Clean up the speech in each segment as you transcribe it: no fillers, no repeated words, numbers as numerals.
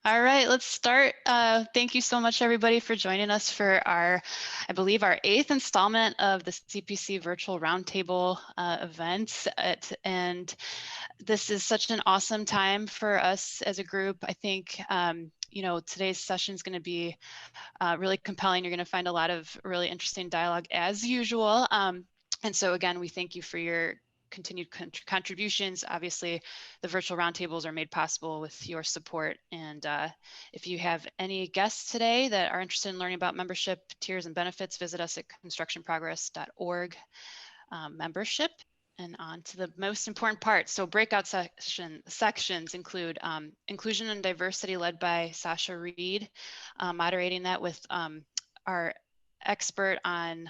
All right, let's start. Thank you so much, everybody, for joining us for our, I believe, our 8th installment of the CPC Virtual Roundtable event. And this is such an awesome time for us as a group. I think, you know, today's session is going to be really compelling. You're going to find a lot of really interesting dialogue as usual. And so, again, we thank you for your continued contributions. Obviously, the virtual roundtables are made possible with your support. And if you have any guests today that are interested in learning about membership, tiers, and benefits, visit us at constructionprogress.org membership. And on to the most important part. So breakout sections include inclusion and diversity led by Sasha Reed, moderating that with our expert on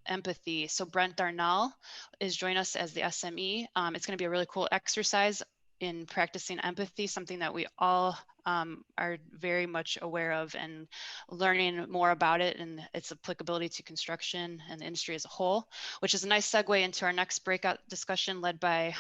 empathy. So Brent Darnell is joining us as the SME. It's going to be a really cool exercise in practicing empathy, something that we all are very much aware of, and learning more about it and its applicability to construction and the industry as a whole, which is a nice segue into our next breakout discussion led by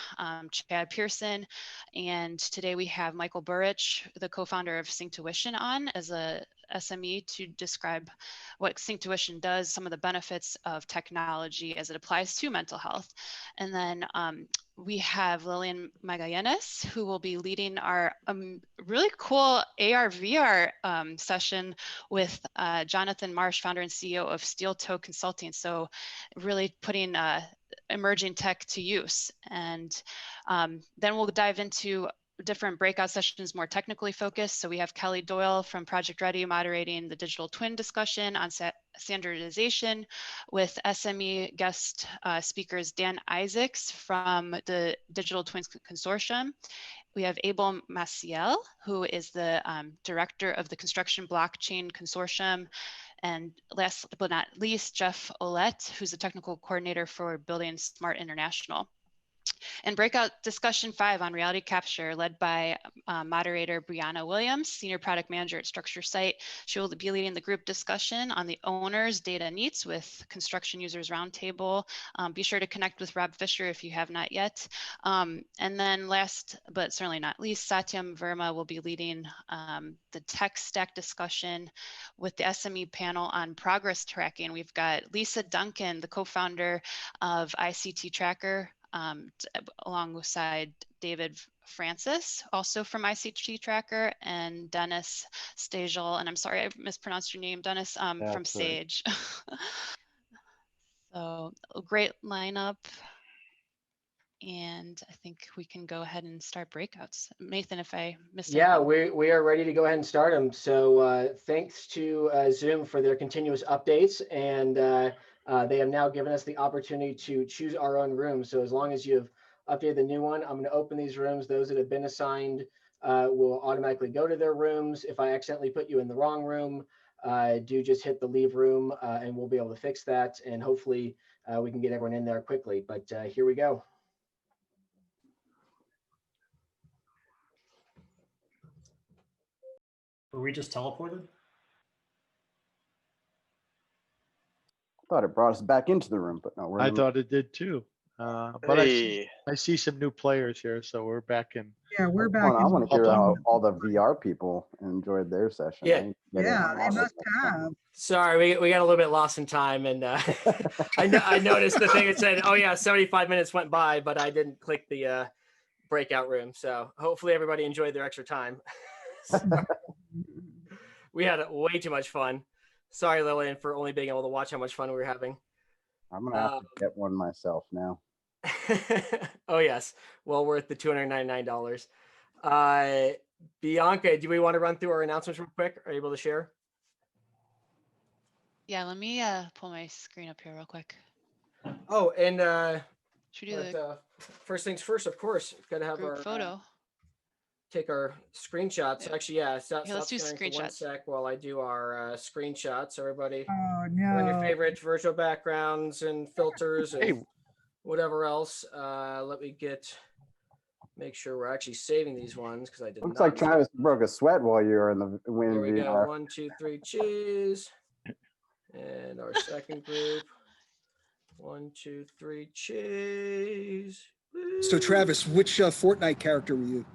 Chad Pearson. And today we have Michael Burich, the co-founder of Synctuition, on as a SME to describe what Synctuition does, some of the benefits of technology as it applies to mental health. And then we have Lilian Magallanes, who will be leading our really cool AR/VR session with Jonathan Marsh, founder and CEO of Steel Toe Consulting. So really putting emerging tech to use. And then we'll dive into different breakout sessions, more technically focused. So we have Kelly Doyle from Project Ready moderating the digital twin discussion on standardization, with SME guest speakers Dan Isaacs from the Digital Twins Consortium. We have Abel Maciel, who is the director of the Construction Blockchain Consortium. And last but not least, Jeff Ouellette, who's the technical coordinator for Building Smart International. And breakout discussion 5 on reality capture, led by moderator Brianna Williams, senior product manager at StructionSite. She will be leading the group discussion on the owner's data needs with Construction Users Roundtable. Be sure to connect with Rob Fisher if you have not yet. And then last but certainly not least, Satyam Verma will be leading the tech stack discussion with the SME panel on progress tracking. We've got Lisa Duncan, the co-founder of ICT Tracker, alongside David Francis, also from ICT Tracker, and Dennis Stesjkal, and I'm sorry I mispronounced your name, Dennis, from Sage. So a great lineup. And I think we can go ahead and start breakouts. Nathan, if I missed anything. Yeah, we are ready to go ahead and start them. So thanks to Zoom for their continuous updates, and they have now given us the opportunity to choose our own room. So as long as you've updated the new one, I'm going to open these rooms. Those that have been assigned will automatically go to their rooms. If I accidentally put you in the wrong room, do just hit the leave room and we'll be able to fix that. And hopefully we can get everyone in there quickly. But here we go. Were we just teleported? I thought it brought us back into the room, but no. I thought it did too. But I see some new players here, so we're back in. Yeah, we're back. I want to hear how all the VR people enjoyed their session. Yeah, yeah, they must have. Sorry, we got a little bit lost in time, and I noticed the thing that said, "Oh yeah, 75 minutes went by," but I didn't click the breakout room. So hopefully everybody enjoyed their extra time. We had way too much fun. Sorry, Lilian, for only being able to watch how much fun we were having. I'm gonna have to get one myself now. Oh yes, well worth the $299. Bianca, do we want to run through our announcements real quick? Are you able to share? Yeah, let me pull my screen up here real quick. Oh, and should we do the first things first, of course. Got to have group our photo. Take our screenshots. Yeah. Actually, yeah. Let's do screenshots. 1 sec while I do our screenshots. Everybody, Oh no! on your favorite virtual backgrounds and filters and whatever else. Let me make sure we're actually saving these ones because I did. Looks like Travis broke a sweat while you were in the wind. Here we go. 1, 2, 3, cheese. And our second group. 1, 2, 3, cheese. So Travis, which Fortnite character were you?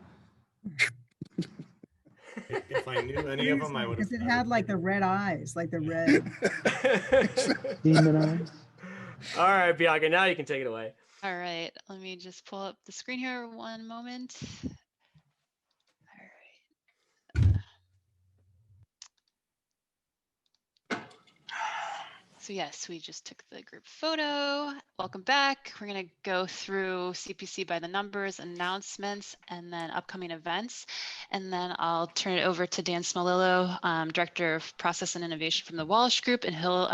If If I knew any of them, I would have. Because it had like the red eyes, like the red. Demon eyes. All right, Bianca, now you can take it away. All right, let me just pull up the screen here one moment. All right. So yes, we just took the group photo. Welcome back. We're going to go through CPC by the numbers, announcements, and then upcoming events. And then I'll turn it over to Dan Smolillo, Director of Process and Innovation from the Walsh Group, and he'll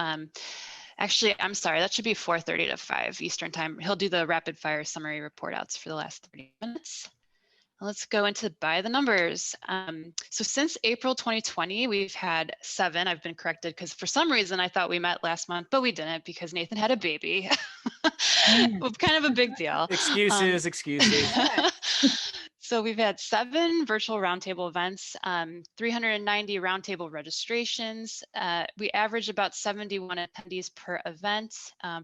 actually, I'm sorry, that should be 4:30 to 5 Eastern time. He'll do the rapid fire summary report outs for the last 30 minutes. Let's go into by the numbers. So since April 2020, we've had 7. I've been corrected because for some reason I thought we met last month, but we didn't because Nathan had a baby. Kind of a big deal. Excuses. So we've had 7 virtual roundtable events, 390 roundtable registrations. We average about 71 attendees per event,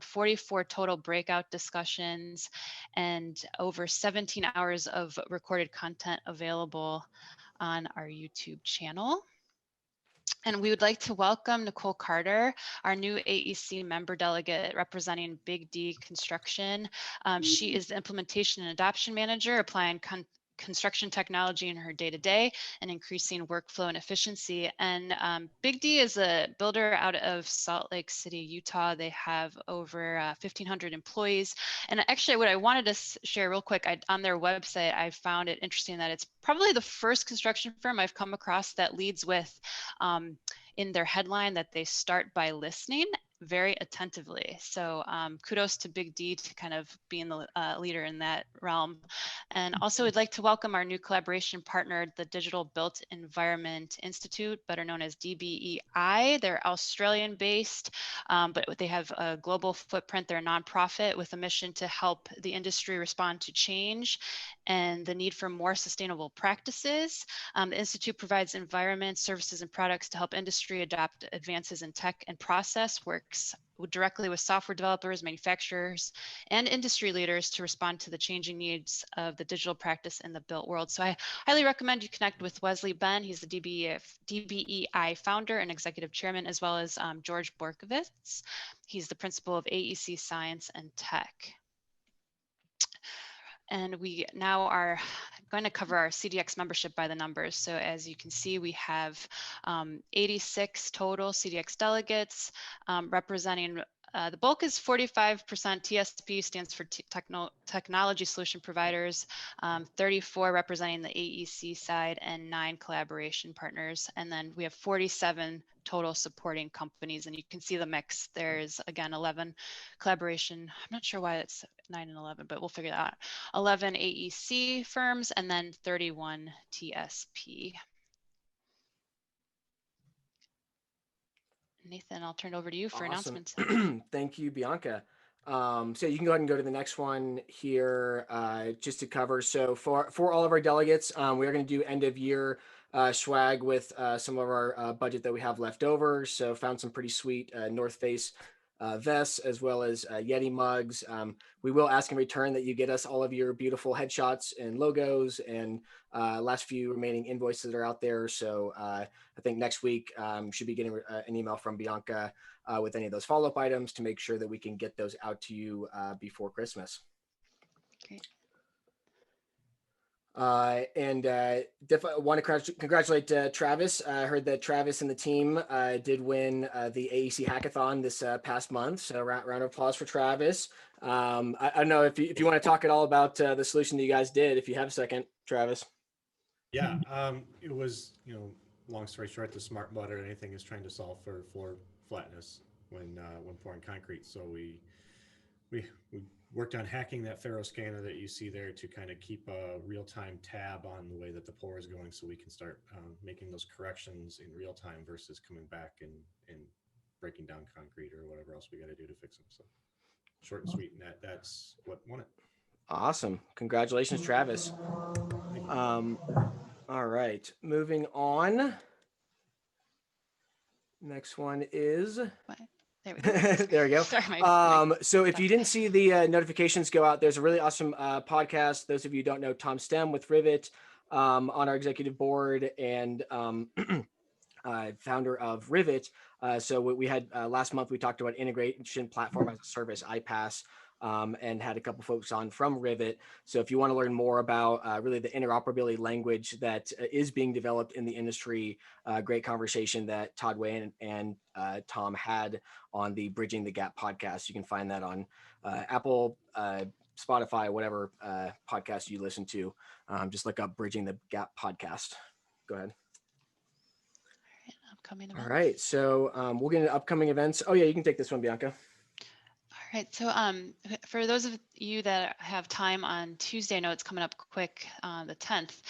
44 total breakout discussions, and over 17 hours of recorded content available on our YouTube channel. And we would like to welcome Nicole Carter, our new AEC member delegate representing Big D Construction. She is the Implementation and Adoption Manager, applying construction technology in her day-to-day and increasing workflow and efficiency. And Big D is a builder out of Salt Lake City, Utah. They have over 1,500 employees. And actually what I wanted to share real quick, on their website, I found it interesting that it's probably the first construction firm I've come across that leads with in their headline that they start by listening very attentively. So kudos to Big D to kind of being the leader in that realm. And also we'd like to welcome our new collaboration partner, the Digital Built Environment Institute, better known as DBEI. They're Australian based, but they have a global footprint. They're a nonprofit with a mission to help the industry respond to change and the need for more sustainable practices. The Institute provides environment, services, and products to help industry adopt advances in tech and process, works directly with software developers, manufacturers, and industry leaders to respond to the changing needs of the digital practice in the built world. So I highly recommend you connect with Wesley Ben. He's the DBEI founder and executive chairman, as well as George Borkovitz. He's the principal of AEC Science and Tech. And we now are going to cover our CDX membership by the numbers. So as you can see, we have 86 total CDX delegates representing the bulk is 45% TSP, stands for Technology Solution Providers, 34 representing the AEC side, and 9 collaboration partners. And then we have 47 total supporting companies, and you can see the mix. There's, again, 11 collaboration. I'm not sure why it's 9 and 11, but we'll figure that out. 11 AEC firms, and then 31 TSP. Nathan, I'll turn it over to you for announcements. Thank you, Bianca. So you can go ahead and go to the next one here just to cover. So for all of our delegates, we are going to do end of year swag with some of our budget that we have left over. So found some pretty sweet North Face vests, as well as Yeti mugs. We will ask in return that you get us all of your beautiful headshots and logos and last few remaining invoices that are out there. So I think next week should be getting an email from Bianca with any of those follow-up items to make sure that we can get those out to you before Christmas. Great. And want to congratulate Travis. I heard that Travis and the team did win the AEC Hackathon this past month. So round of applause for Travis. I don't know if you want to talk at all about the solution that you guys did, if you have a second, Travis. Yeah, it was, long story short, the smart mud or anything is trying to solve for floor flatness when pouring concrete. So we worked on hacking that Faro scanner that you see there to kind of keep a real-time tab on the way that the pour is going, so we can start making those corrections in real time versus coming back and breaking down concrete or whatever else we got to do to fix them. So short and sweet, and that's what won it. Awesome. Congratulations, Travis. All right, moving on. Next one is... There we go. There we go. Sorry, so if you didn't see the notifications go out, there's a really awesome podcast. Those of you who don't know, Tom Stem with Rivet on our executive board and founder of Rivet. So we had last month, we talked about integration platform as a service, iPaaS, and had a couple folks on from Rivet. So if you want to learn more about really the interoperability language that is being developed in the industry, great conversation that Todd Wayne and Tom had on the Bridging the Gap podcast. You can find that on Apple, Spotify, whatever podcast you listen to. Just look up Bridging the Gap podcast. Go ahead. Upcoming All events. right, so we'll get into upcoming events. Oh yeah, you can take this one, Bianca. All right, so for those of you that have time on Tuesday, I know it's coming up quick, the 10th,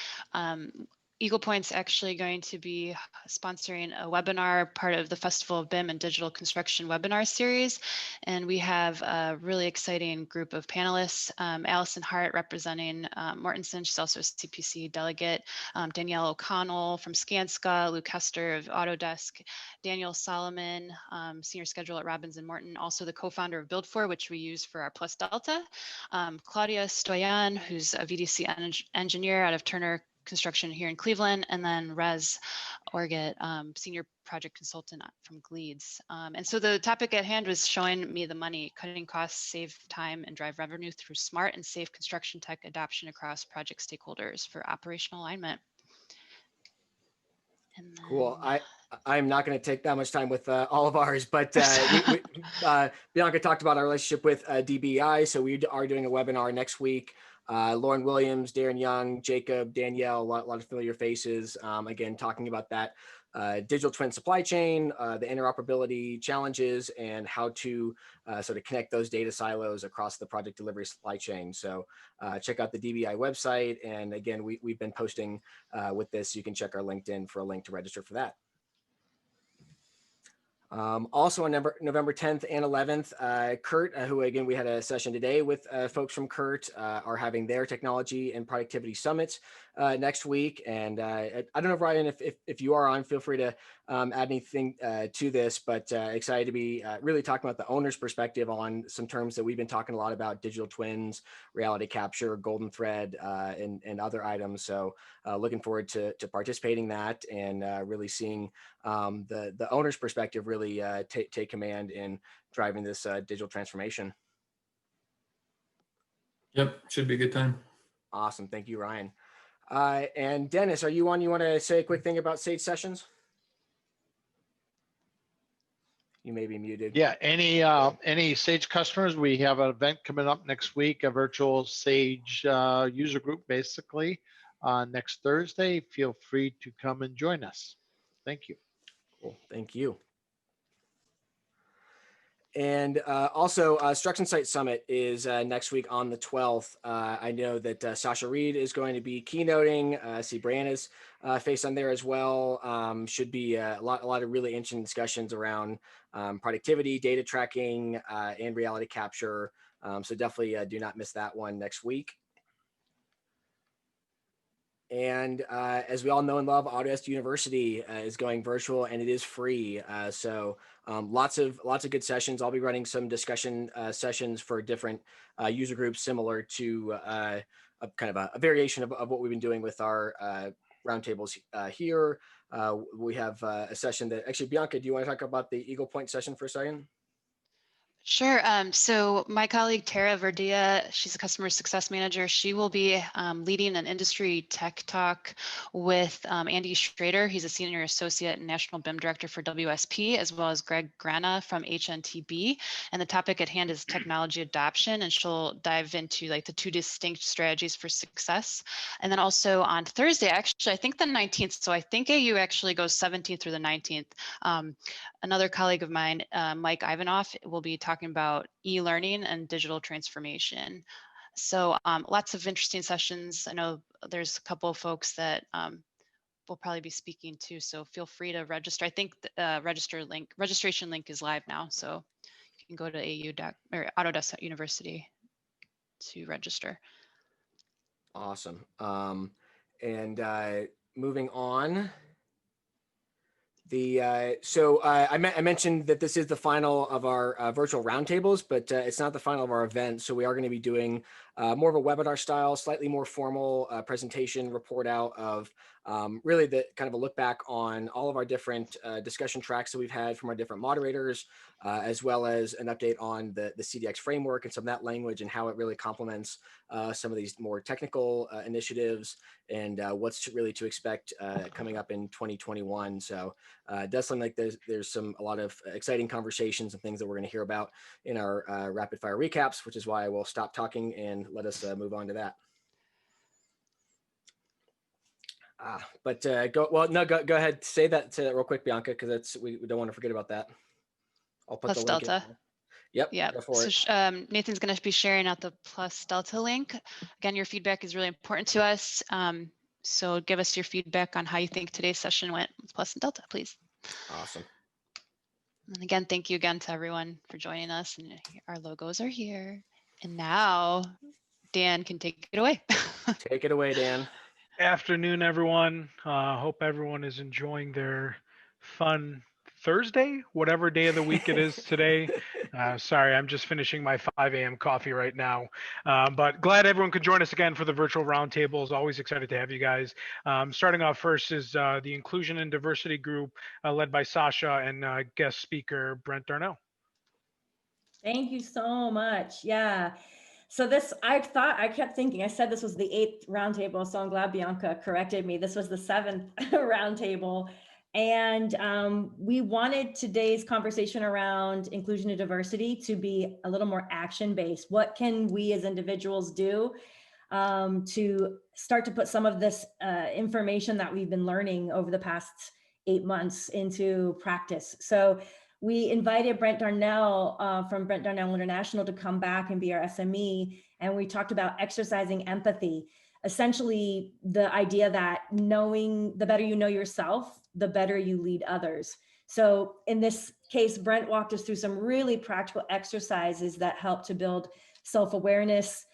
Eagle Point's actually going to be sponsoring a webinar, part of the Festival of BIM and Digital Construction webinar series. And we have a really exciting group of panelists, Allison Hart representing Mortensen, she's also a CPC delegate, Danielle O'Connell from Skanska, Luke Hester of Autodesk, Daniel Solomon, senior scheduler at Robbins and Morton, also the co-founder of Build4, which we use for our Plus Delta, Claudia Stoyan, who's a VDC engineer out of Turner Construction here in Cleveland, and then Rez Orget, senior project consultant from Gleeds. And so the topic at hand was showing me the money, cutting costs, save time, and drive revenue through smart and safe construction tech adoption across project stakeholders for operational alignment. And then, cool. I'm not going to take that much time with all of ours, but Bianca talked about our relationship with DBI. So we are doing a webinar next week. Lauren Williams, Darren Young, Jacob, Danielle, a lot of familiar faces. Again, talking about that digital twin supply chain, the interoperability challenges, and how to sort of connect those data silos across the project delivery supply chain. So check out the DBI website. And again, we've been posting with this. You can check our LinkedIn for a link to register for that. Also on November 10th and 11th, CURT, who again, we had a session today with folks from CURT, are having their technology and productivity summits next week. And I don't know, Brian, if you are on, feel free to add anything to this, but excited to be really talking about the owner's perspective on some terms that we've been talking a lot about: digital twins, reality capture, golden thread, and other items. So looking forward to participating in that and really seeing the owner's perspective really take command in driving this digital transformation. Yep, should be a good time. Awesome, thank you, Ryan. And Dennis, are you on? You want to say a quick thing about Sage Sessions? You may be muted. Yeah, any Sage customers, we have an event coming up next week, a virtual Sage user group, basically, next Thursday. Feel free to come and join us. Thank you. Cool, thank you. And also, StructionSite Summit is next week on the 12th. I know that Sasha Reed is going to be keynoting. I see Brianna's face on there as well. Should be a lot of really interesting discussions around productivity, data tracking, and reality capture. So definitely do not miss that one next week. And as we all know and love, Autodesk University is going virtual, and it is free. So lots of good sessions. I'll be running some discussion sessions for different user groups, similar to a kind of a variation of what we've been doing with our roundtables here. We have a session that actually, Bianca, do you want to talk about the Eagle Point session for a second? Sure. So my colleague Tara Verdia, she's a customer success manager. She will be leading an industry tech talk with Andy Schrader. He's a senior associate and national BIM director for WSP, as well as Greg Grana from HNTB. And the topic at hand is technology adoption, and she'll dive into like the two distinct strategies for success. And then also on Thursday, actually, I think the 19th. So I think AU actually goes 17th through the 19th. Another colleague of mine, Mike Ivanoff, will be talking about e-learning and digital transformation. So lots of interesting sessions. I know there's a couple of folks that will probably be speaking too, so feel free to register. I think the registration link is live now, so you can go to Autodesk University to register. Awesome. And moving on. I mentioned that this is the final of our virtual roundtables, but it's not the final of our event. So we are going to be doing more of a webinar style, slightly more formal presentation report out of really the kind of a look back on all of our different discussion tracks that we've had from our different moderators, as well as an update on the CDX framework and some of that language and how it really complements some of these more technical initiatives and what's really to expect coming up in 2021. So it does seem like there's a lot of exciting conversations and things that we're going to hear about in our rapid fire recaps, which is why I will stop talking and let us move on to that. Go ahead, say that real quick, Bianca, because we don't want to forget about that. I'll put Plus the link Delta. in. Yep. Yeah. Go for it. So Nathan's going to be sharing out the Plus Delta link. Again, your feedback is really important to us. So give us your feedback on how you think today's session went with Plus and Delta, please. Awesome. And again, thank you again to everyone for joining us. And our logos are here. And now Dan can take it away. Take it away, Dan. Afternoon, everyone. Hope everyone is enjoying their fun Thursday, whatever day of the week it is today. Sorry, I'm just finishing my 5 a.m. coffee right now. But glad everyone could join us again for the virtual roundtables. Always excited to have you guys. Starting off first is the Inclusion and Diversity Group led by Sasha and guest speaker Brent Darnell. Thank you so much. Yeah. So this, I kept thinking, I said this was the 8th roundtable, so I'm glad Bianca corrected me. This was the 7th roundtable. And we wanted today's conversation around inclusion and diversity to be a little more action-based. What can we as individuals do to start to put some of this information that we've been learning over the past 8 months into practice? So we invited Brent Darnell from Brent Darnell International to come back and be our SME. And we talked about exercising empathy. Essentially, the idea that knowing, the better you know yourself, the better you lead others. So in this case, Brent walked us through some really practical exercises that help to build self-awareness.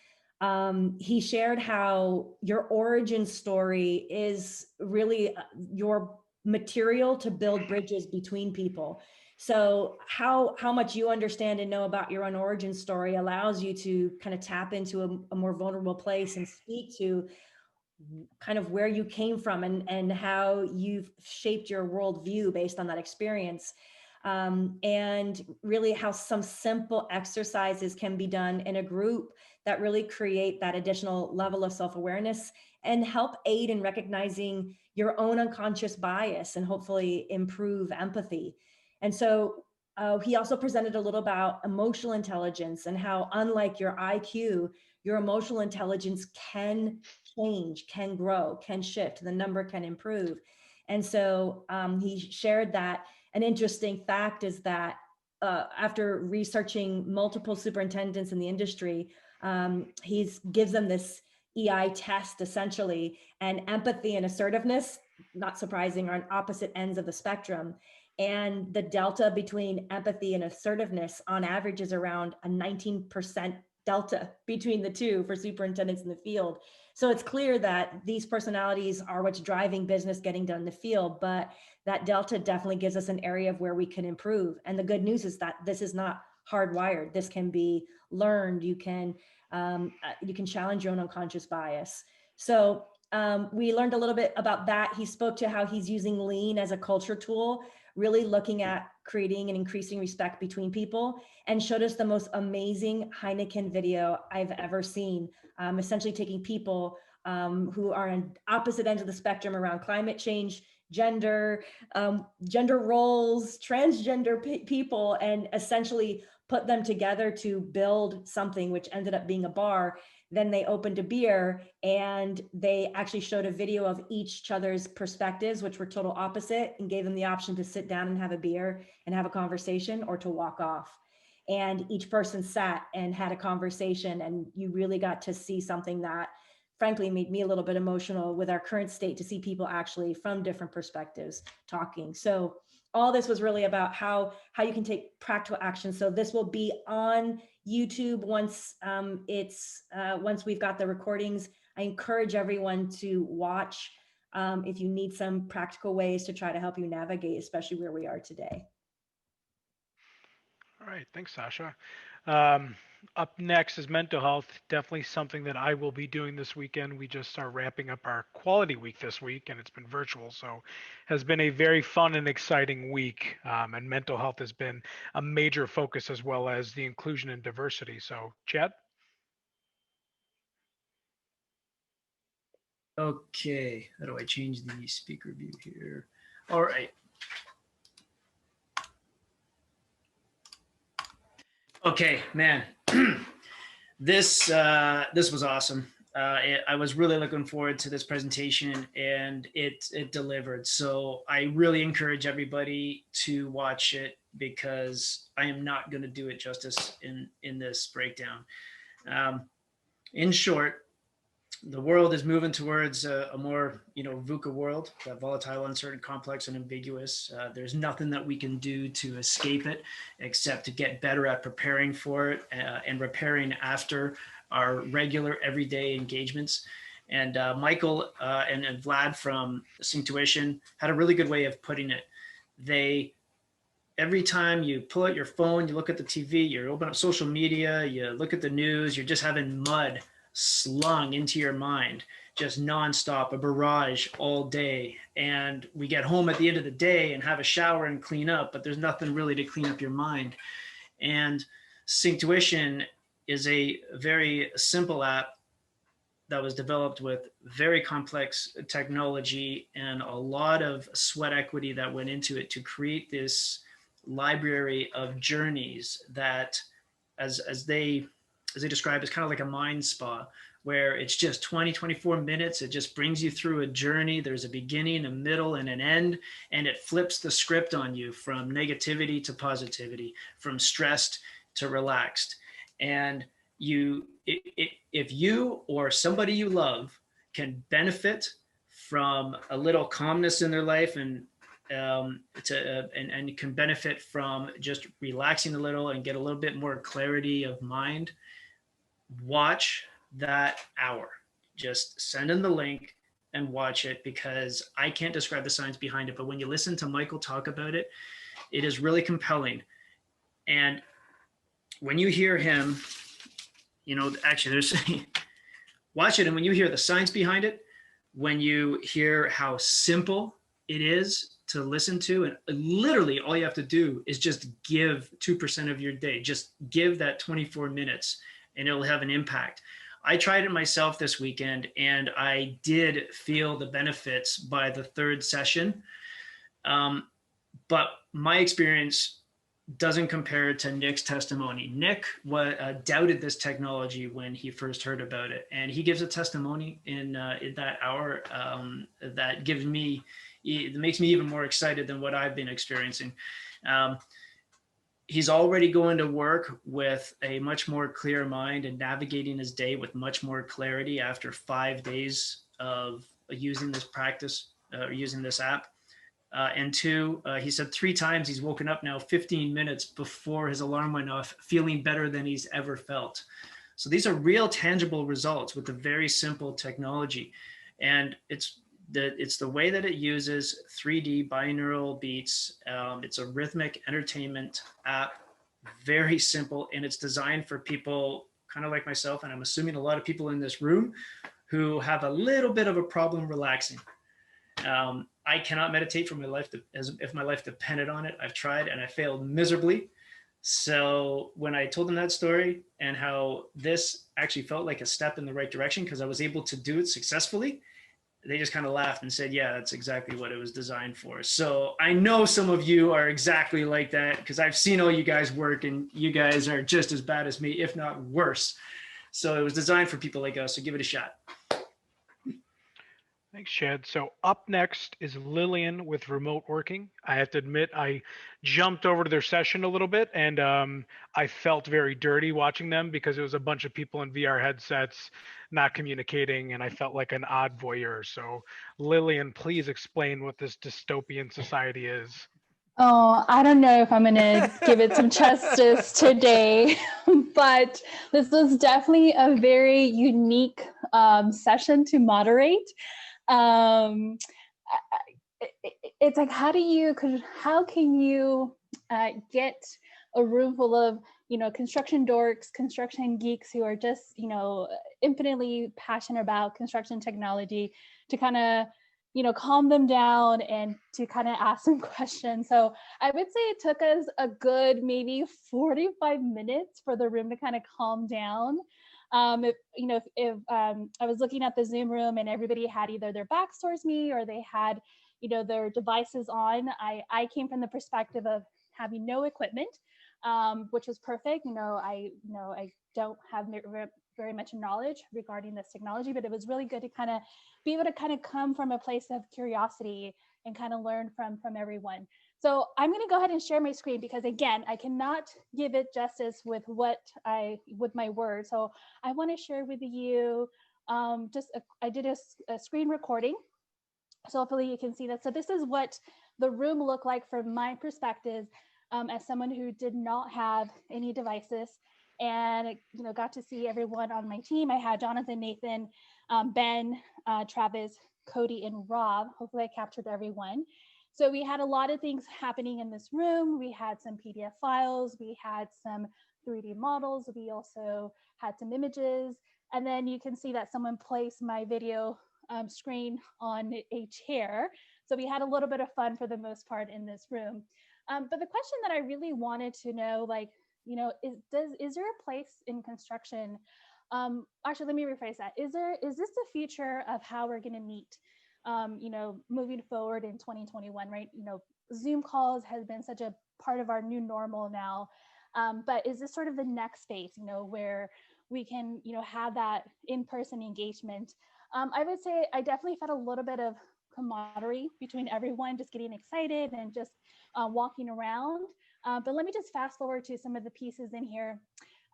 He shared how your origin story is really your material to build bridges between people. So how much you understand and know about your own origin story allows you to kind of tap into a more vulnerable place and speak to kind of where you came from and how you've shaped your worldview based on that experience. And really how some simple exercises can be done in a group that really create that additional level of self-awareness and help aid in recognizing your own unconscious bias and hopefully improve empathy. And so he also presented a little about emotional intelligence and how, unlike your IQ, your emotional intelligence can change, can grow, can shift, the number can improve. And so he shared that an interesting fact is that after researching multiple superintendents in the industry, he gives them this EI test essentially, and empathy and assertiveness, not surprising, are on opposite ends of the spectrum. And the delta between empathy and assertiveness on average is around a 19% delta between the two for superintendents in the field. So it's clear that these personalities are what's driving business getting done in the field, but that delta definitely gives us an area of where we can improve. And the good news is that this is not hardwired. This can be learned. You can challenge your own unconscious bias. So we learned a little bit about that. He spoke to how he's using Lean as a culture tool, really looking at creating and increasing respect between people, and showed us the most amazing Heineken video I've ever seen. Essentially taking people who are on opposite ends of the spectrum around climate change, gender roles, transgender people, and essentially put them together to build something which ended up being a bar. Then they opened a beer and they actually showed a video of each other's perspectives, which were total opposite, and gave them the option to sit down and have a beer and have a conversation or to walk off. And each person sat and had a conversation, and you really got to see something that frankly made me a little bit emotional with our current state, to see people actually from different perspectives talking. So all this was really about how you can take practical action. So this will be on YouTube once once we've got the recordings. I encourage everyone to watch if you need some practical ways to try to help you navigate, especially where we are today. All right, thanks, Sasha. Up next is mental health. Definitely something that I will be doing this weekend. We just are wrapping up our quality week this week, and it's been virtual, so has been a very fun and exciting week. And mental health has been a major focus, as well as the inclusion and diversity. So, Chad. Okay, how do I change the speaker view here? All right. Okay, man, this was awesome. I was really looking forward to this presentation, and it delivered. So I really encourage everybody to watch it, because I am not going to do it justice in this breakdown. In short, the world is moving towards a more, VUCA world, that volatile, uncertain, complex, and ambiguous. There's nothing that we can do to escape it, except to get better at preparing for it and repairing after our regular everyday engagements. And Michael and Vlad from Synctuition had a really good way of putting it. Every time you pull out your phone, you look at the TV, you open up social media, you look at the news, you're just having mud slung into your mind, just nonstop, a barrage all day. And we get home at the end of the day and have a shower and clean up, but there's nothing really to clean up your mind. And Synctuition is a very simple app that was developed with very complex technology and a lot of sweat equity that went into it to create this library of journeys that, as they describe, is kind of like a mind spa, where it's just 24 minutes. It just brings you through a journey. There's a beginning, a middle, and an end, and it flips the script on you from negativity to positivity, from stressed to relaxed. And if you or somebody you love can benefit from a little calmness in their life, and can benefit from just relaxing a little and get a little bit more clarity of mind, watch that hour. Just send in the link and watch it, because I can't describe the science behind it, but when you listen to Michael talk about it, it is really compelling. And when you hear him, actually there's watch it, and when you hear the science behind it, when you hear how simple it is to listen to, and literally all you have to do is just give 2% of your day, just give that 24 minutes, and it'll have an impact. I tried it myself this weekend, and I did feel the benefits by the third session. But my experience doesn't compare to Nick's testimony. Nick doubted this technology when he first heard about it, and he gives a testimony in that hour that makes me even more excited than what I've been experiencing. He's already going to work with a much more clear mind and navigating his day with much more clarity after 5 days of using this practice, using this app. And two, he said 3 times he's woken up now 15 minutes before his alarm went off, feeling better than he's ever felt. So these are real tangible results with a very simple technology. And it's the way that it uses 3D binaural beats. It's a rhythmic entertainment app, very simple, and it's designed for people kind of like myself, and I'm assuming a lot of people in this room, who have a little bit of a problem relaxing. I cannot meditate for my life as if my life depended on it. I've tried and I failed miserably. So when I told them that story and how this actually felt like a step in the right direction because I was able to do it successfully, they just kind of laughed and said, yeah, that's exactly what it was designed for. So I know some of you are exactly like that, because I've seen all you guys work and you guys are just as bad as me, if not worse. So it was designed for people like us, so give it a shot. Thanks, Chad. So up next is Lilian with remote working. I have to admit, I jumped over to their session a little bit, and I felt very dirty watching them because it was a bunch of people in VR headsets not communicating, and I felt like an odd voyeur. So Lilian, please explain what this dystopian society is. Oh, I don't know if I'm going to give it some justice today, but this was definitely a very unique session to moderate. It's like, how can you get a room full of, construction dorks, construction geeks who are just, infinitely passionate about construction technology to kind of, calm them down and to kind of ask them questions. So I would say it took us a good maybe 45 minutes for the room to kind of calm down. If I was looking at the Zoom room and everybody had either their backs towards me or they had, their devices on, I came from the perspective of having no equipment, which was perfect. I don't have very much knowledge regarding this technology, but it was really good to kind of be able to kind of come from a place of curiosity and kind of learn from everyone. So I'm going to go ahead and share my screen because again, I cannot give it justice with my words. So I want to share with you I did a screen recording. So hopefully you can see that. So this is what the room looked like from my perspective as someone who did not have any devices and got to see everyone on my team. I had Jonathan, Nathan, Ben, Travis, Cody, and Rob. Hopefully I captured everyone. So we had a lot of things happening in this room. We had some PDF files, we had some 3D models, we also had some images, and then you can see that someone placed my video screen on a chair. So we had a little bit of fun for the most part in this room. But the question that I really wanted to know, is there a place in construction? Actually, let me rephrase that. Is this the future of how we're going to meet, moving forward in 2021, right? Zoom calls has been such a part of our new normal now. But is this sort of the next phase, where we can, have that in-person engagement? I would say I definitely felt a little bit of camaraderie between everyone, just getting excited and just walking around. But let me just fast forward to some of the pieces in here.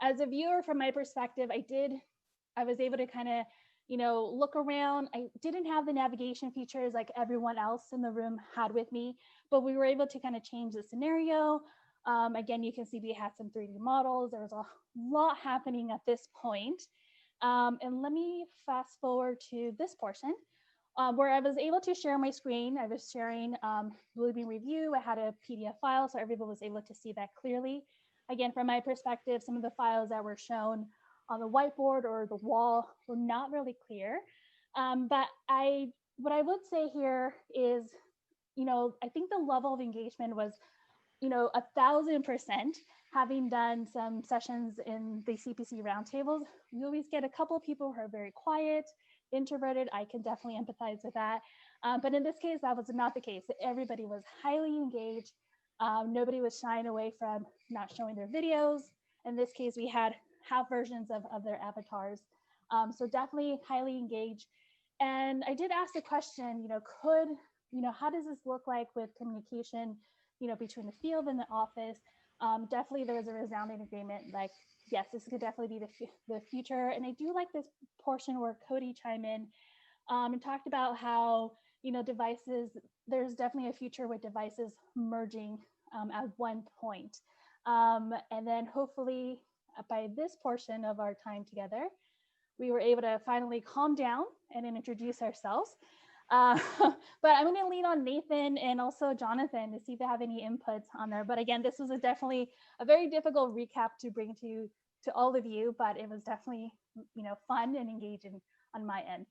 As a viewer, from my perspective, I was able to kind of, look around. I didn't have the navigation features like everyone else in the room had with me, but we were able to kind of change the scenario. Again, you can see we had some 3D models. There was a lot happening at this point. And let me fast forward to this portion where I was able to share my screen. I was sharing Bluebeam Review. I had a PDF file, so everyone was able to see that clearly. Again, from my perspective, some of the files that were shown on the whiteboard or the wall were not really clear. But what I would say here is, I think the level of engagement was, 1,000%. Having done some sessions in the CPC roundtables, we always get a couple of people who are very quiet, introverted. I can definitely empathize with that. But in this case, that was not the case. Everybody was highly engaged. Nobody was shying away from not showing their videos. In this case, we had half versions of their avatars. So definitely highly engaged. And I did ask the question, how does this look like with communication, between the field and the office? Definitely there was a resounding agreement, like, yes, this could definitely be the future. And I do like this portion where Cody chimed in and talked about how, devices, there's definitely a future with devices merging at one point. And then hopefully by this portion of our time together, we were able to finally calm down and then introduce ourselves. But I'm going to lean on Nathan and also Jonathan to see if they have any inputs on there. But again, this was definitely a very difficult recap to bring to all of you, but it was definitely, fun and engaging on my end.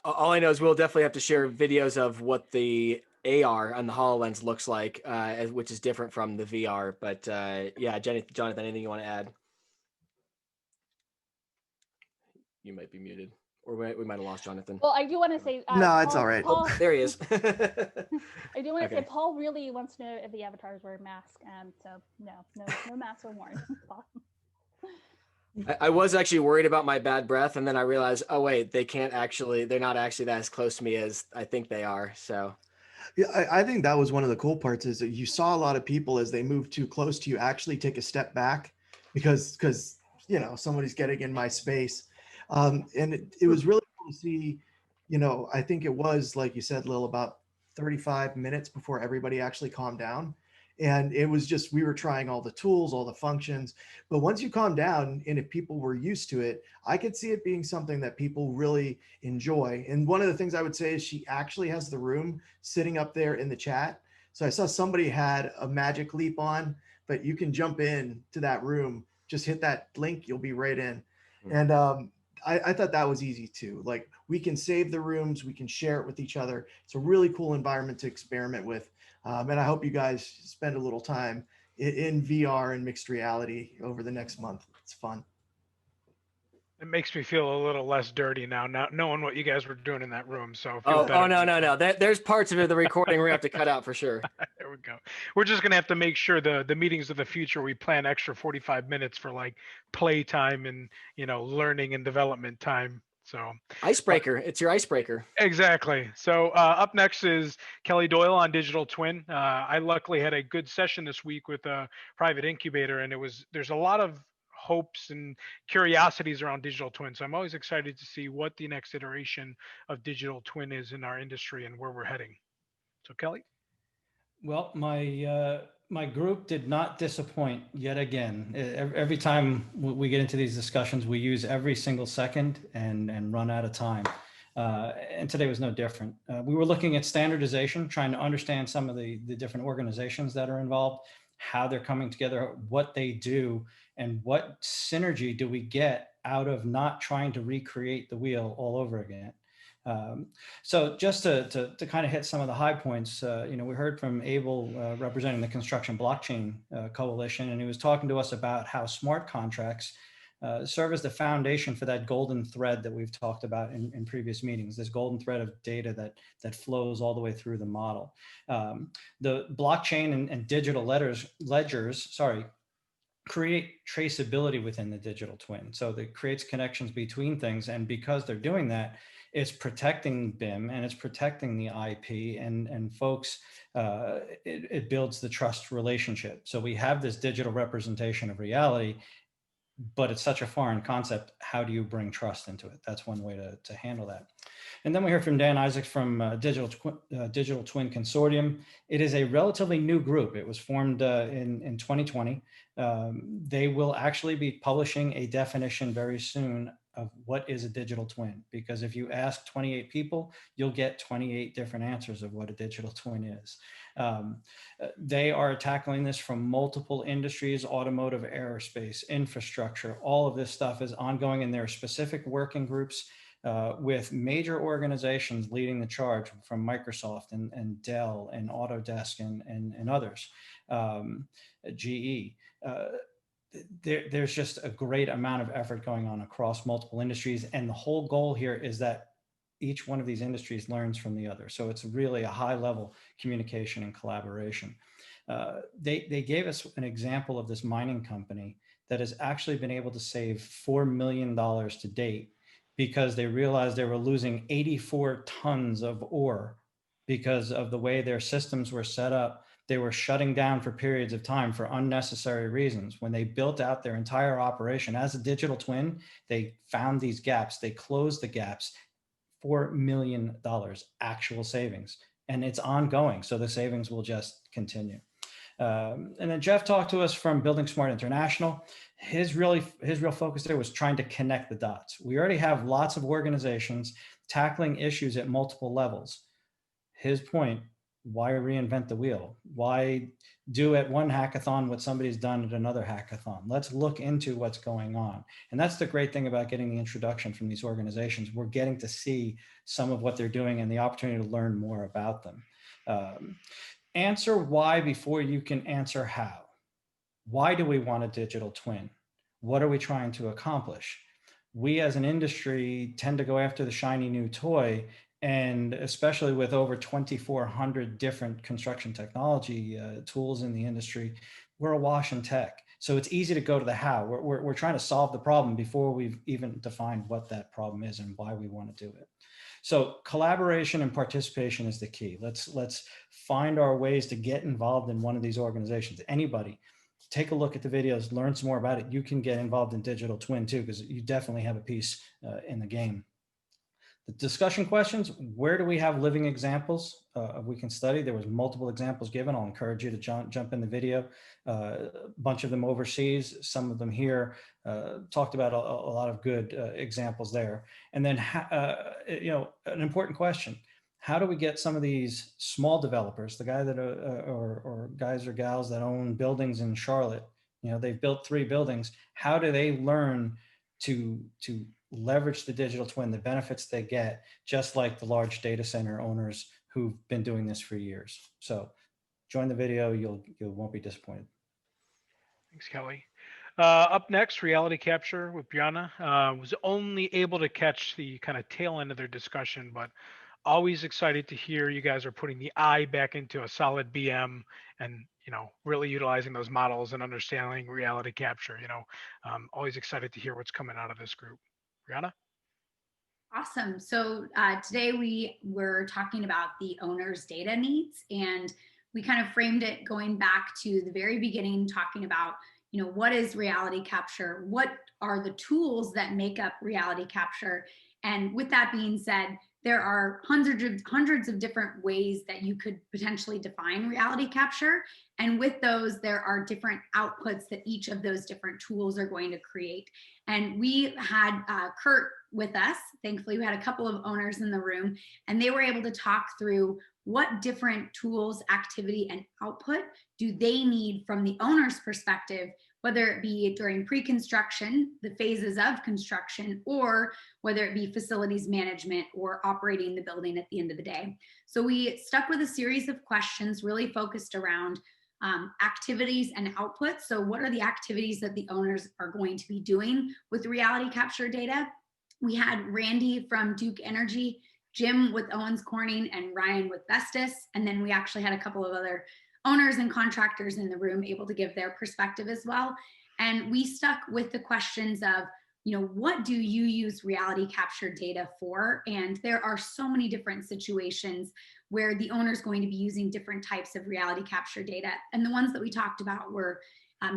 All I know is we'll definitely have to share videos of what the AR on the HoloLens looks like, which is different from the VR. But yeah, Jonathan, anything you want to add? You might be muted, or we might have lost Jonathan. Well, I do want to say no, it's all right. Paul, there he is. I do want to say Paul really wants to know if the avatars wear masks, so no masks are worn. I was actually worried about my bad breath, and then I realized, oh wait, they're not actually that as close to me as I think they are. So yeah, I think that was one of the cool parts, is that you saw a lot of people as they moved too close to you actually take a step back because somebody's getting in my space. And it was really cool to see, I think it was, like you said, Lil, about 35 minutes before everybody actually calmed down. And it was just, we were trying all the tools, all the functions, but once you calm down and if people were used to it, I could see it being something that people really enjoy. And one of the things I would say is she actually has the room sitting up there in the chat. So I saw somebody had a magic leap on, but you can jump in to that room, just hit that link, you'll be right in. And I thought that was easy too. Like, we can save the rooms, we can share it with each other. It's a really cool environment to experiment with. And I hope you guys spend a little time in VR and mixed reality over the next month. It's fun. It makes me feel a little less dirty now, not knowing what you guys were doing in that room. So Oh no. There's parts of the recording we're gonna have to cut out for sure. There we go. We're just gonna have to make sure the meetings of the future, we plan extra 45 minutes for like play time and, you know, learning and development time. So icebreaker, it's your icebreaker. Exactly. So up next is Kelly Doyle on digital twin. I luckily had a good session this week with a private incubator, and there's a lot of hopes and curiosities around digital twin. So I'm always excited to see what the next iteration of digital twin is in our industry and where we're heading. So Kelly. Well, my group did not disappoint yet again. Every time we get into these discussions, we use every single second and run out of time. And today was no different. We were looking at standardization, trying to understand some of the different organizations that are involved, how they're coming together, what they do, and what synergy do we get out of not trying to recreate the wheel all over again. So just to kind of hit some of the high points, you know, we heard from Abel representing the Construction Blockchain Coalition, and he was talking to us about how smart contracts serve as the foundation for that golden thread that we've talked about in previous meetings, this golden thread of data that flows all the way through the model. The blockchain and digital ledgers, create traceability within the digital twin. So that creates connections between things. And because they're doing that, it's protecting BIM and it's protecting the IP and folks, it builds the trust relationship. So we have this digital representation of reality, but it's such a foreign concept. How do you bring trust into it? That's one way to handle that. And then we heard from Dan Isaacs from Digital Twin Consortium. It is a relatively new group. It was formed in 2020. They will actually be publishing a definition very soon of what is a digital twin, because if you ask 28 people, you'll get 28 different answers of what a digital twin is. They are tackling this from multiple industries: automotive, aerospace, infrastructure. All of this stuff is ongoing, and there are specific working groups with major organizations leading the charge, from Microsoft and Dell and Autodesk and others, GE. There's just a great amount of effort going on across multiple industries. And the whole goal here is that each one of these industries learns from the other. So it's really a high level communication and collaboration. They gave us an example of this mining company that has actually been able to save $4 million to date, because they realized they were losing 84 tons of ore because of the way their systems were set up. They were shutting down for periods of time for unnecessary reasons. When they built out their entire operation as a digital twin, they found these gaps, they closed the gaps. $4 million actual savings, and it's ongoing. So the savings will just continue. And then Jeff talked to us from Building Smart International. His real focus there was trying to connect the dots. We already have lots of organizations tackling issues at multiple levels. His point: why reinvent the wheel? Why do at one hackathon what somebody's done at another hackathon? Let's look into what's going on. And that's the great thing about getting the introduction from these organizations. We're getting to see some of what they're doing and the opportunity to learn more about them. Answer why before you can answer how. Why do we want a digital twin? What are we trying to accomplish? We as an industry tend to go after the shiny new toy, and especially with over 2,400 different construction technology tools in the industry, we're awash in tech. So it's easy to go to the how. We're trying to solve the problem before we've even defined what that problem is and why we want to do it. So collaboration and participation is the key. Let's find our ways to get involved in one of these organizations. Anybody, take a look at the videos, learn some more about it. You can get involved in digital twin too, because you definitely have a piece in the game. The discussion questions: where do we have living examples we can study? There was multiple examples given. I'll encourage you to jump in the video. A bunch of them overseas, some of them here. Talked about a lot of good examples there. And then, you know, an important question: how do we get some of these small developers, the guy that or guys or gals that own buildings in Charlotte, you know, they've built 3 buildings. How do they learn to leverage the digital twin, the benefits they get, just like the large data center owners who've been doing this for years? So join the video, you won't be disappointed. Thanks, Kelly. Up next, reality capture with Brianna. Was only able to catch the kind of tail end of their discussion, but always excited to hear you guys are putting the eye back into a solid BM and, you know, really utilizing those models and understanding reality capture. You know, always excited to hear what's coming out of this group. Brianna? Awesome. So today we were talking about the owner's data needs, and we kind of framed it going back to the very beginning, talking about, you know, what is reality capture? What are the tools that make up reality capture? And with that being said, there are hundreds of different ways that you could potentially define reality capture. And with those, there are different outputs that each of those different tools are going to create. And we had CURT with us. Thankfully, we had a couple of owners in the room, and they were able to talk through what different tools, activity, and output do they need from the owner's perspective, whether it be during pre-construction, the phases of construction, or whether it be facilities management or operating the building at the end of the day. So we stuck with a series of questions really focused around activities and outputs. So what are the activities that the owners are going to be doing with reality capture data? We had Randy from Duke Energy, Jim with Owens Corning, and Ryan with Vestas. And then we actually had a couple of other owners and contractors in the room able to give their perspective as well. And we stuck with the questions of, you know, what do you use reality capture data for? And there are so many different situations where the owner is going to be using different types of reality capture data. And the ones that we talked about were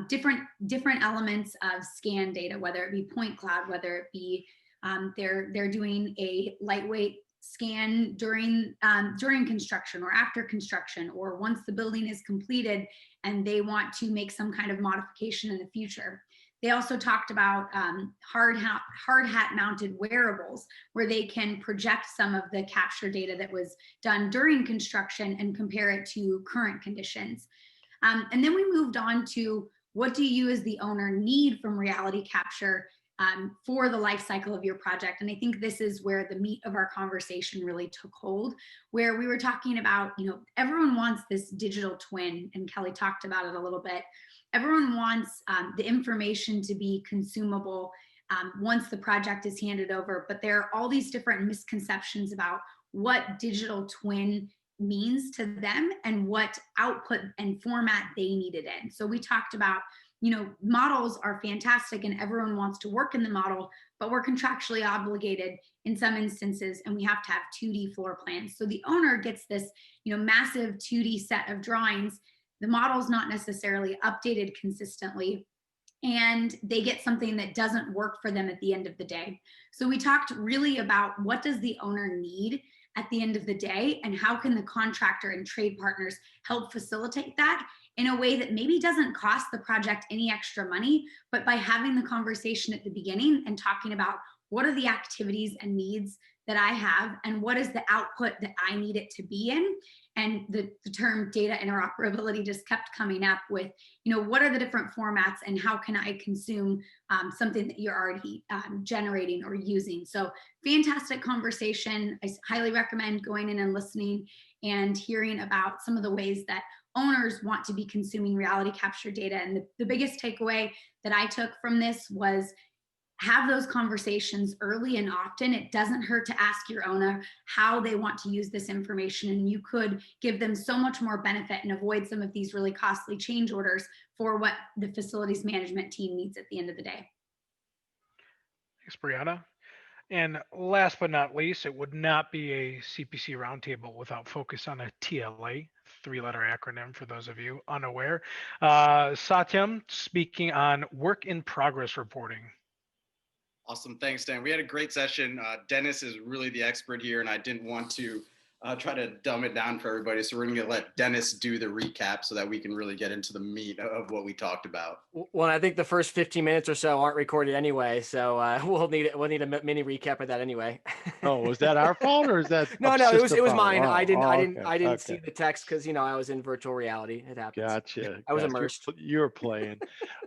different elements of scan data, whether it be point cloud, whether it be they're doing a lightweight scan during construction or after construction, or once the building is completed and they want to make some kind of modification in the future. They also talked about hard hat mounted wearables, where they can project some of the capture data that was done during construction and compare it to current conditions. And then we moved on to, what do you as the owner need from reality capture for the life cycle of your project? And I think this is where the meat of our conversation really took hold, where we were talking about, you know, everyone wants this digital twin, and Kelly talked about it a little bit. Everyone wants the information to be consumable once the project is handed over, but there are all these different misconceptions about what digital twin means to them and what output and format they need it in. So we talked about, you know, models are fantastic and everyone wants to work in the model, but we're contractually obligated in some instances, and we have to have 2D floor plans. So the owner gets this, you know, massive 2D set of drawings. The model's not necessarily updated consistently, and they get something that doesn't work for them at the end of the day. So we talked really about, what does the owner need at the end of the day, and how can the contractor and trade partners help facilitate that in a way that maybe doesn't cost the project any extra money, but by having the conversation at the beginning and talking about, what are the activities and needs that I have, and what is the output that I need it to be in? And the term data interoperability just kept coming up with, you know, what are the different formats and how can I consume something that you're already generating or using? So fantastic conversation. I highly recommend going in and listening and hearing about some of the ways that owners want to be consuming reality capture data. And the biggest takeaway that I took from this was, have those conversations early and often. It doesn't hurt to ask your owner how they want to use this information, and you could give them so much more benefit and avoid some of these really costly change orders for what the facilities management team needs at the end of the day. Thanks, Brianna. And last but not least, it would not be a CPC roundtable without focus on a TLA, 3-letter acronym for those of you unaware. Satyam speaking on work in progress reporting. Awesome. Thanks, Dan. We had a great session. Dennis is really the expert here, and I didn't want to try to dumb it down for everybody. So we're going to let Dennis do the recap so that we can really get into the meat of what we talked about. Well, I think the first 15 minutes or so aren't recorded anyway, so we'll need a mini recap of that anyway. Oh, was that our fault or is that No, it was fault? mine. Oh, I didn't okay. see the text because I was in virtual reality. It happens. Gotcha. I was immersed. You were playing.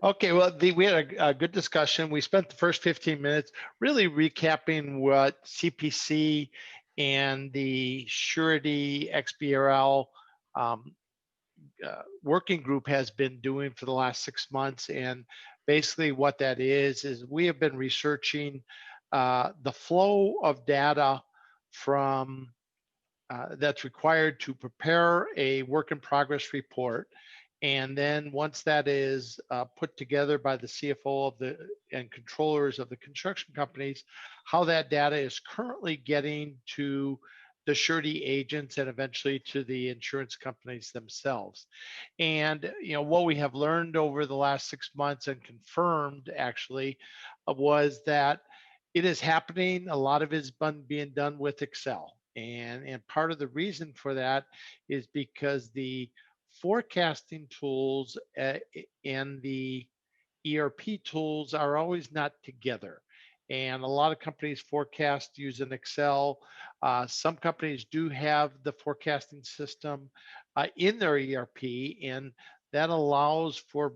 Okay, well, we had a good discussion. We spent the first 15 minutes really recapping what CPC and the Surety XBRL working group has been doing for the last 6 months. And basically what that is we have been researching the flow of data from that's required to prepare a work in progress report. And then once that is put together by the CFO and controllers of the construction companies, how that data is currently getting to the surety agents and eventually to the insurance companies themselves. And what we have learned over the last 6 months and confirmed actually was that it is happening. A lot of it is being done with Excel. And part of the reason for that is because the forecasting tools and the ERP tools are always not together. And a lot of companies forecast using Excel. Some companies do have the forecasting system in their ERP, and that allows for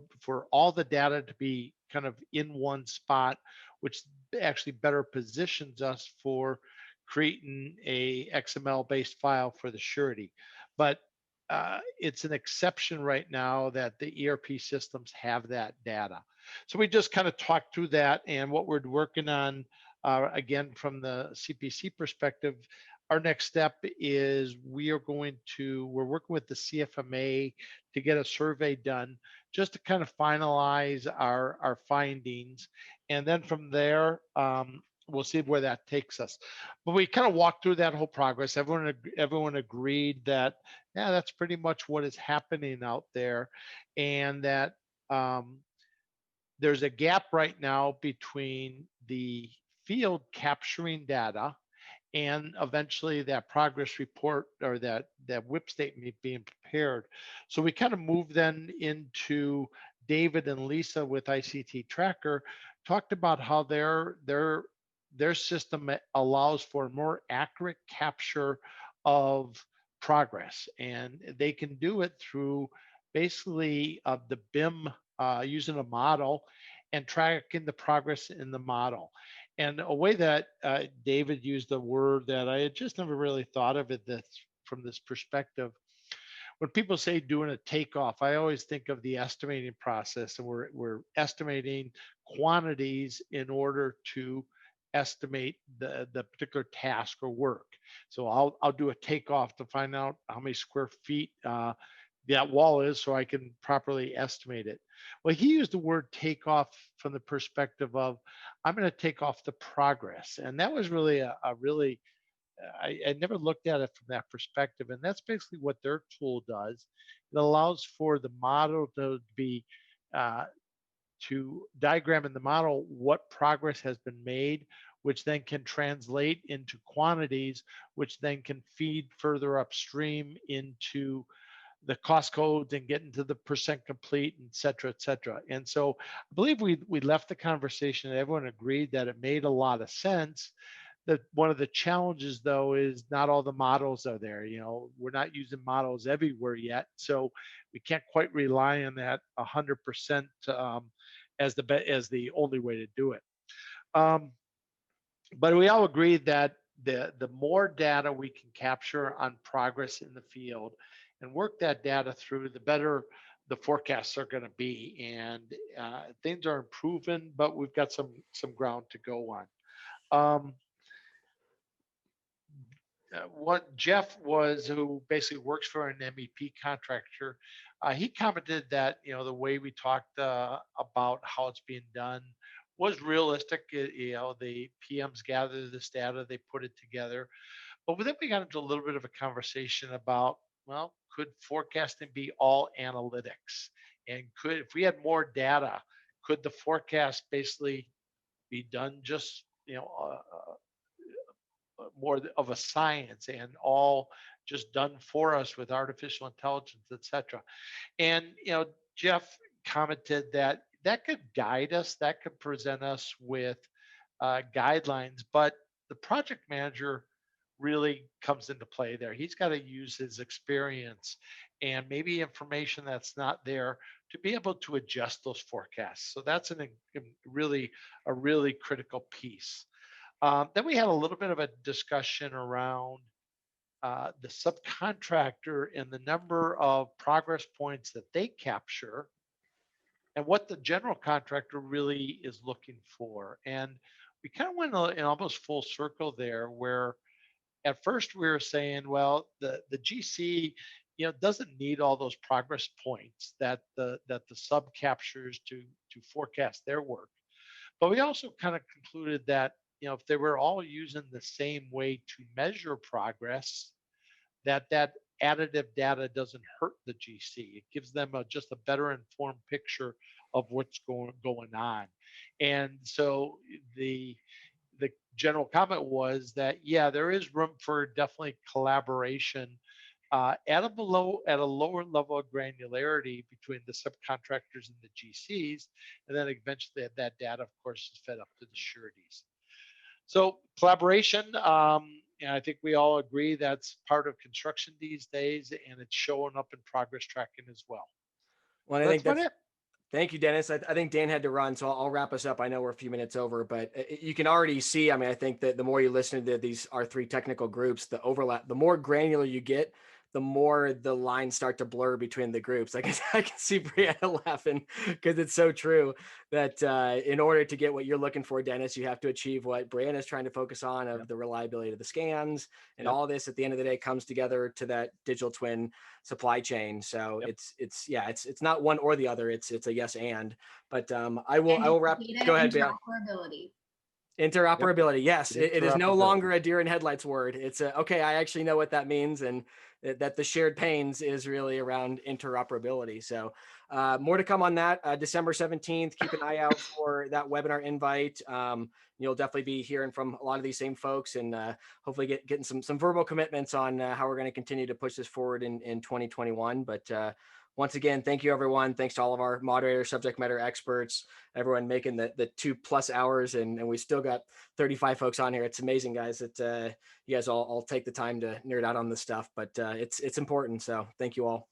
all the data to be kind of in one spot, which actually better positions us for creating a XML-based file for the surety. But it's an exception right now that the ERP systems have that data. So we just kind of talked through that, and what we're working on, again, from the CPC perspective, our next step is we're working with the CFMA to get a survey done just to kind of finalize our findings. And then from there, we'll see where that takes us. But we kind of walked through that whole progress. Everyone agreed that, yeah, that's pretty much what is happening out there. And that there's a gap right now between the field capturing data and eventually that progress report or that WIP statement being prepared. So we kind of moved then into David and Lisa with ICT Tracker, talked about how their system allows for more accurate capture of progress. And they can do it through basically the BIM using a model and tracking the progress in the model. And a way that David used a word that I had just never really thought of it from this perspective. When people say doing a takeoff, I always think of the estimating process, and we're estimating quantities in order to estimate the particular task or work. So I'll do a takeoff to find out how many square feet that wall is so I can properly estimate it. Well, he used the word takeoff from the perspective of, I'm going to take off the progress. And that was really I never looked at it from that perspective. And that's basically what their tool does. It allows for the model to be, to diagram in the model what progress has been made, which then can translate into quantities, which then can feed further upstream into the cost codes and get into the percent complete, et cetera, et cetera. And so I believe we left the conversation and everyone agreed that it made a lot of sense. That one of the challenges though is not all the models are there. We're not using models everywhere yet. So we can't quite rely on that 100% as the only way to do it. But we all agreed that the more data we can capture on progress in the field and work that data through, the better the forecasts are going to be. And things are improving, but we've got some ground to go on. What Jeff was, who basically works for an MEP contractor, he commented that the way we talked about how it's being done was realistic. The PMs gather this data, they put it together. But then we got into a little bit of a conversation about, well, could forecasting be all analytics? And if we had more data, could the forecast basically be done just, more of a science and all just done for us with artificial intelligence, etc. And Jeff commented that could guide us, that could present us with guidelines, but the project manager really comes into play there. He's got to use his experience and maybe information that's not there to be able to adjust those forecasts. So that's a really critical piece. Then we had a little bit of a discussion around the subcontractor and the number of progress points that they capture and what the general contractor really is looking for. And we kind of went in almost full circle there, where at first we were saying, well, the GC, doesn't need all those progress points that the sub captures to forecast their work. But we also kind of concluded that, if they were all using the same way to measure progress, that additive data doesn't hurt the GC. It gives them just a better informed picture of what's going on. And so the general comment was that, yeah, there is room for definitely collaboration at a lower level of granularity between the subcontractors and the GCs, and then eventually that data, of course, is fed up to the sureties. So collaboration, and I think we all agree that's part of construction these days, and it's showing up in progress tracking as well. Well, I think that's it. Thank you, Dennis. I think Dan had to run, so I'll wrap us up. I know we're a few minutes over, but you can already see, I think that the more you listen to our three technical groups, the overlap, the more granular you get, the more the lines start to blur between the groups. I can see Brianna laughing because it's so true that in order to get what you're looking for, Dennis, you have to achieve what Brianna's trying to focus on of the reliability of the scans, and all this at the end of the day comes together to that digital twin supply chain. So it's not one or the other. It's a yes and. But I will wrap. Go ahead, Bill. Interoperability. Yes, it is no longer a deer in headlights word. It's okay. I actually know what that means, and that the shared pains is really around interoperability. So more to come on that. December 17th. Keep an eye out for that webinar invite. You'll definitely be hearing from a lot of these same folks, and hopefully getting some verbal commitments on how we're going to continue to push this forward in 2021. But once again, thank you, everyone. Thanks to all of our moderators, subject matter experts, everyone making the 2+ hours, and we still got 35 folks on here. It's amazing, guys, that you guys all take the time to nerd out on this stuff, but it's important. So thank you all.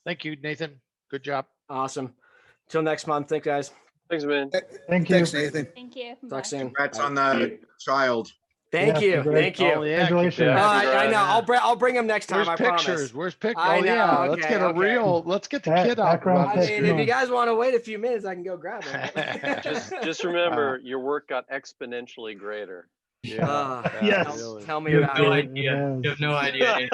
Thank you, Nathan. Good job. Awesome. Till next month. Thanks, guys. Thanks, man. Thank you. Thanks, Nathan. Thank you. Talk Bye. soon. Congrats on the child. Thank you. Thank you. Oh, yeah, Congratulations. I know. I'll bring him next time. Where's I pictures? promise. Where's pictures? I Oh know, yeah, okay, let's get a real. Let's get the kid out. Background check. If you guys want to wait a few minutes, I can go grab it. Just remember, your work got exponentially greater. Yeah. Yes. Tell me about it. You have no idea.